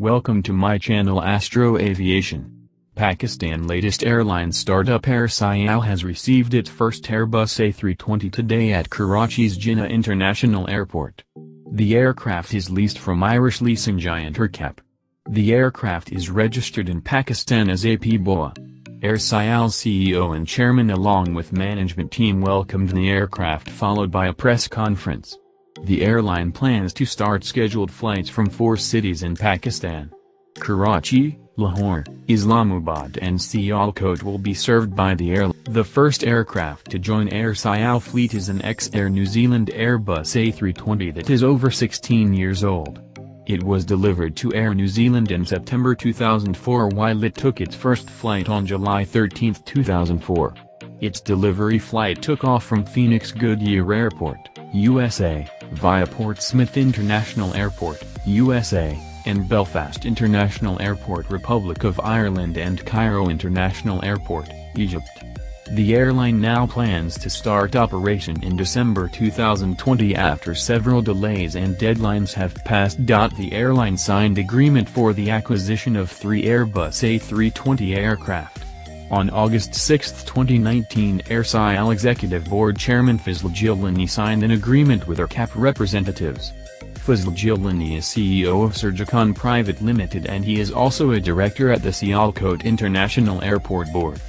Welcome to my channel Astro Aviation. Pakistan latest airline startup Air Sial has received its first Airbus A320 today at Karachi's Jinnah International Airport. The aircraft is leased from Irish leasing giant AirCap. The aircraft is registered in Pakistan as APBOA. Air Sial's CEO and chairman along with management team welcomed the aircraft followed by a press conference. The airline plans to start scheduled flights from 4 cities in Pakistan. Karachi, Lahore, Islamabad and Sialkot will be served by the airline. The first aircraft to join Air Sial fleet is an ex-Air New Zealand Airbus A320 that is over 16 years old. It was delivered to Air New Zealand in September 2004 while it took its first flight on July 13, 2004. Its delivery flight took off from Phoenix Goodyear Airport, USA, via Portsmouth International Airport, USA, and Belfast International Airport, Republic of Ireland and Cairo International Airport, Egypt. The airline now plans to start operation in December 2020 after several delays and deadlines have passed. The airline signed agreement for the acquisition of 3 Airbus A320 aircraft. On August 6, 2019, Air Sial Executive Board Chairman Fazl Jilani signed an agreement with AirCap representatives. Fazl Jilani is CEO of Surgicon Private Limited and he is also a director at the Sialkot International Airport Board.